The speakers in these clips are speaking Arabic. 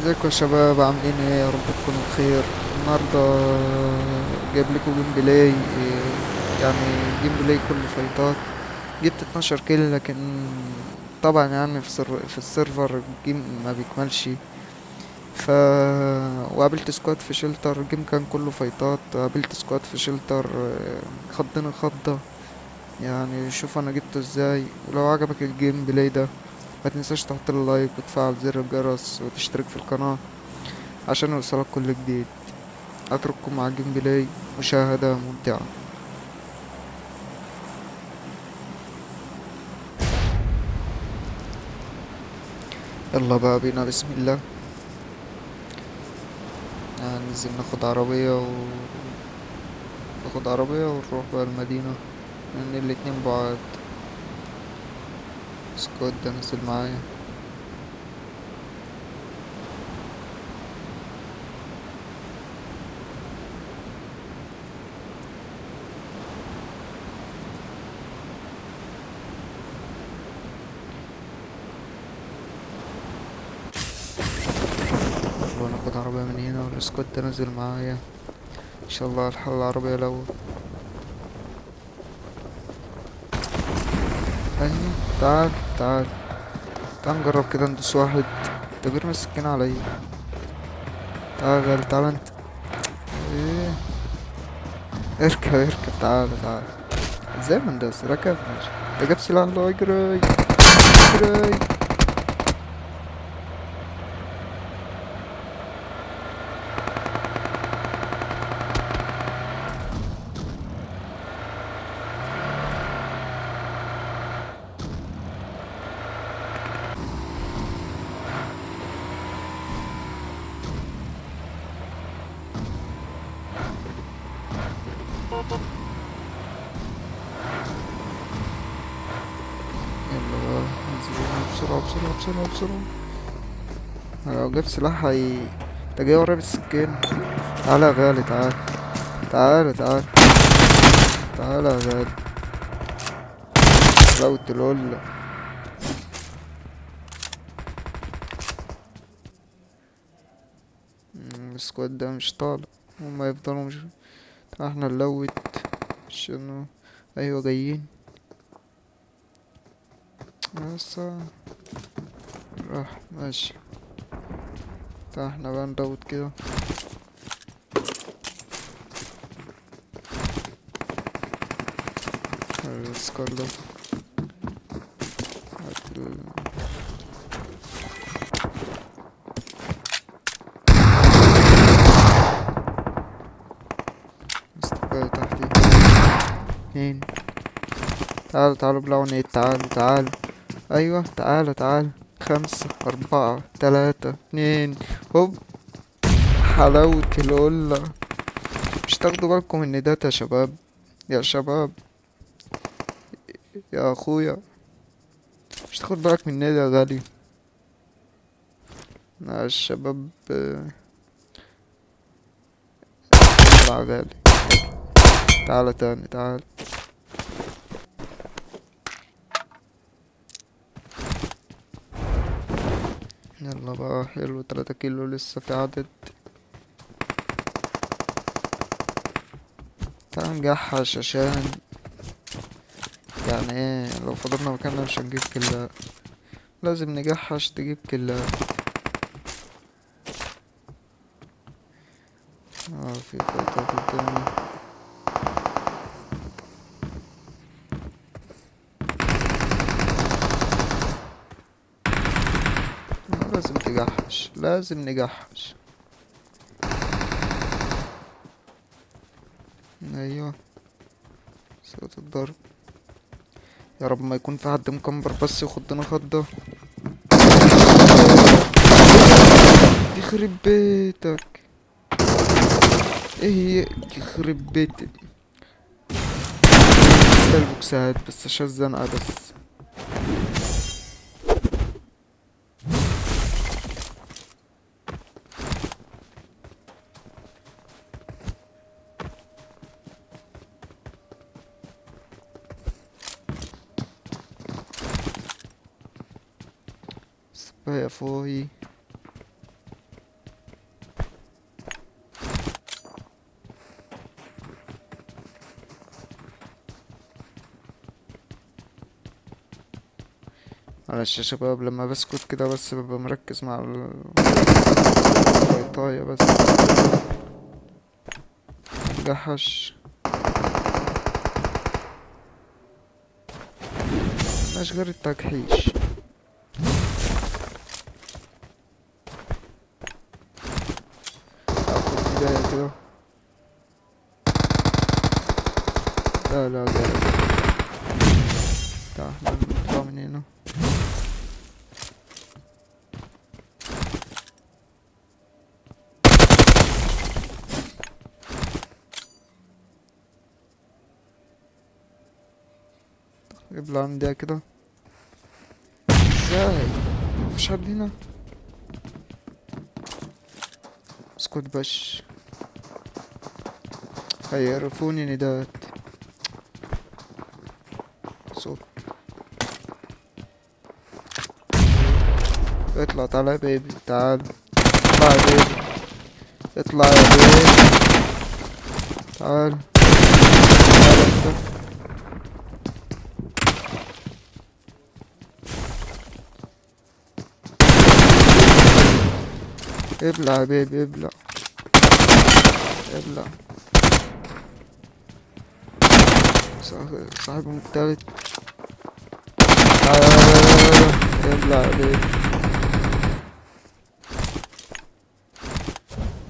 ازيكم يا شباب، عاملين ايه؟ يا رب تكونوا بخير. النهارده جايب لكم جيم بلاي، يعني جيم بلاي كله فايتات. جبت 12 كيل، لكن طبعا يعني في السيرفر الجيم ما بيكملش. ف وقابلت سكواد في شلتر، الجيم كان كله فايتات. قابلت سكواد في شلتر، خضني خضة. يعني شوف انا جبته ازاي. ولو عجبك الجيم بلاي ده، ما تنساش تحط اللايك وتفعل زر الجرس وتشترك في القناة عشان يوصلك كل جديد. أترككم مع الجيم بلاي، مشاهدة ممتعة. يلا بقى بينا، بسم الله. هننزل ناخد عربية ونروح بقى المدينة، لأن الاتنين بعاد. سكواد ده نزل معايا. يلا ناخد عربية من هنا، والسكواد ده نزل معايا. إن شاء الله الحل العربية الأول. أيوة، تعال تعال. تعال نجرب كده، ندوس واحد. انت بيرمي السكينة عليا. تعال يا غالي، تعال انت. ايه؟ اركب اركب، تعال تعال. ازاي ما ندوس؟ ركب ماشي. ده جاب سلاح، الله، اجري اجري. يلا بقى، ننزل هنا بسرعة بسرعة بسرعة بسرعة. أنا لو جبت سلاح انت جاي ورايا بالسكين. تعالى يا غالي، تعالى تعالى تعالى. تعالى يا غالي. لو تلول. السكواد ده مش طالع. هما يفضلوا مش. احنا نلوت. شنو؟ ايوه جايين. بس راح ماشي. احنا بقى نلوت كده. السكواد ده استقبال تحتي. اتنين. تعالوا تعالوا بلعوني، تعالوا تعالوا. ايوه تعالوا تعالوا. خمسة أربعة تلاتة اتنين. هوب. حلاوة القلة. مش تاخدوا بالكم ان ده يا شباب؟ يا شباب، يا اخويا، مش تاخد بالك من النادي يا غالي؟ يا الشباب. يلا يا غالي. تعالى تاني، تعال. يلا بقى، حلو، 3 كيلو لسه في عدد. تعال نجحش عشان يعني ايه، لو فضلنا مكاننا مش هنجيب كلا. لازم نجحش تجيب كلا. في فايتات قدامي. لازم تجحش، لازم نجحش. ايوه. صوت الضرب. يا رب ما يكون في حد مكمبر بس يخضنا خضة. يخرب بيتك. ايه هي؟ يخرب بيتك. تستاهل بوكسات بس عشان الزنقة بس. بقى يا فوي. معلش يا شباب، لما بسكت كده بس ببقى مركز مع الفايطاية بس. مجحش. ملناش غير التجحيش. اخد بداية كده. لا لا جاي. تعال احنا نطلع من هنا. جيب لي عندي كده. ازاي مفيش حد هنا؟ اسكت بش. هيعرفوني ندات صوت. اطلع تعالى يا بيبي، تعال. اطلع يا بيبي. اطلع يا بيبي. تعال. تعال انت. ابلع يا بيبي ابلع. ابلع. صاحبهم التالت. تعال. ابلع يا بيبي.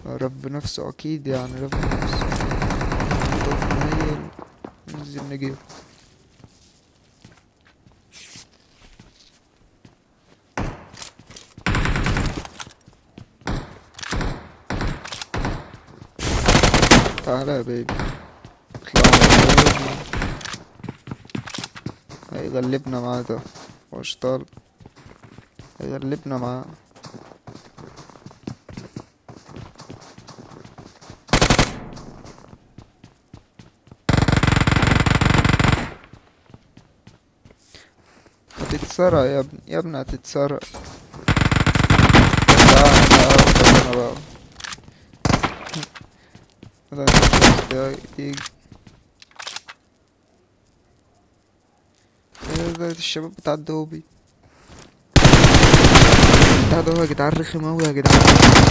رب نفسه اكيد، يعني رب نفسه. طب نيل. ننزل نجيب. تعالى يا بيبي. اطلع يا بيبي. هيغلبنا معاه ده. واشطال. هيغلبنا معاه. هتتسرق يا ابني، يا ابني هتتسرق. تعال تعال انا بقى. بدأت تيجي. ايه ده الشباب بتاع الدوبي. بتاع ده يا جدعان رخم اوي يا جدعان.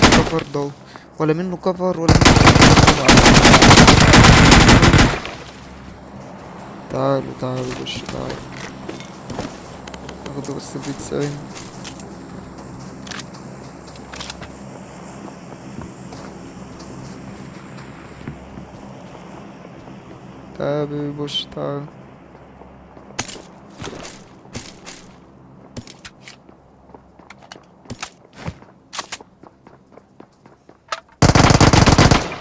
كفر ده. ولا منه كفر ولا منه كفر. تعالوا تعالوا خش تعالوا. ناخده بس بيتساوي. تعال بيبوش تعال.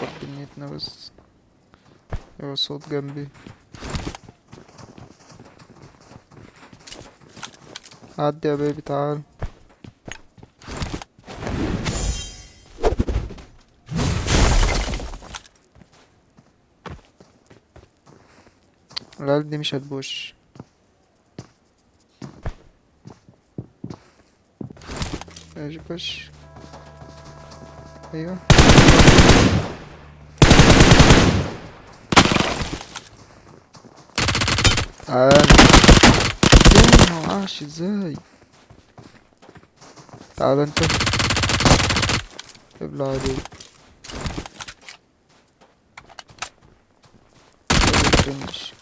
خد دنيتنا بس. ايوه صوت جنبي. عدي يا بيبي تعال. العيال دي مش هتبوش. ايش بش. ايوه. تعال. ازاي ما وقعش ازاي. تعال انت. ابلع عليه. فينش.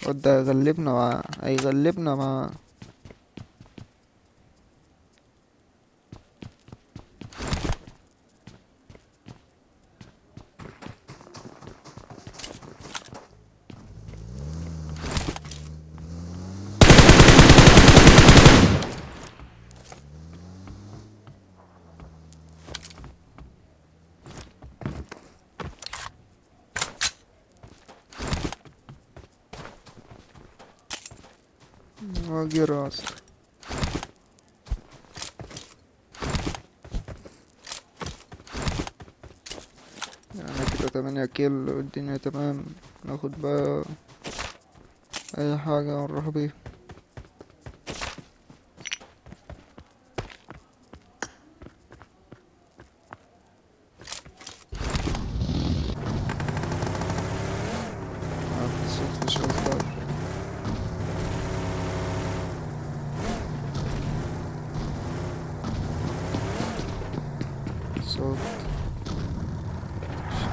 وده هيغلبنا معاه، هيغلبنا معاه. واجي راس. يعني كده 8 كيل والدنيا تمام. ناخد بقى اي حاجة ونروح بيها. كاميرات.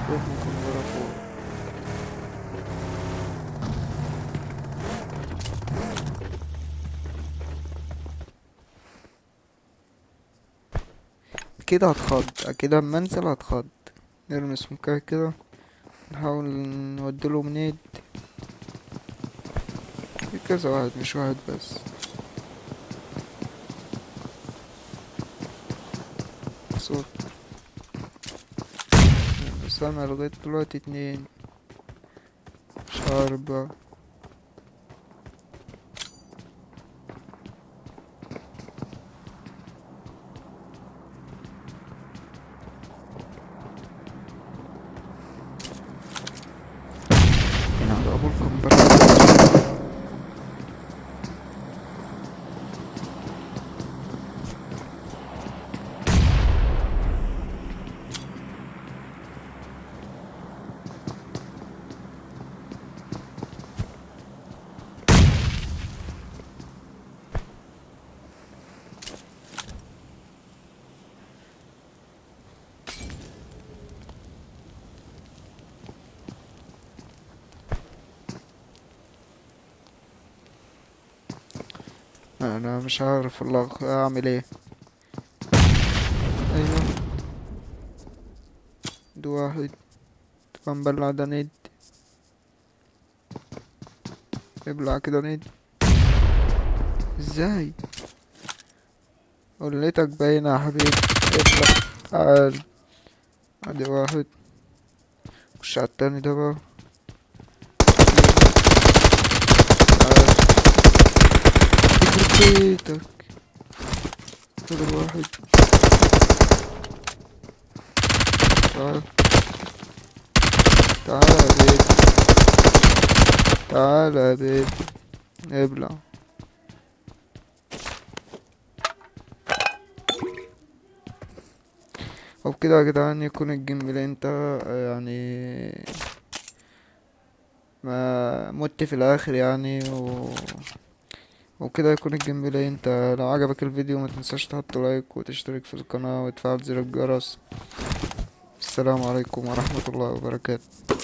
شايفني كاميرا فوق. اكيد هتخض، اكيد اما انزل هتخض. نرمي سمكة كده، نحاول نوديله منيد. في كذا واحد مش واحد بس. صوت. سامع لغاية دلوقتي اتنين، مش عارف بقى. من على ابو الكمبرات. انا مش عارف والله اعمل ايه. ايوه، ده واحد. بنبلع ده ند. ابلع كده ند. ازاي؟ قلتك باينة يا حبيبي. ابلع. تعال. ادي واحد. خش على التاني ده بقى. تعال. يخرب بيتك. فاضل واحد. تعال. تعال يا بيبي. تعال يا بيبي. ابلع. وبكده يا جدعان يكون الجيم بلاي انتهى يعني. ما مت في الاخر يعني وكده يكون الجيم بلاي انتهى. لو عجبك الفيديو ما تنساش تحط لايك وتشترك في القناة وتفعل زر الجرس. السلام عليكم ورحمة الله وبركاته.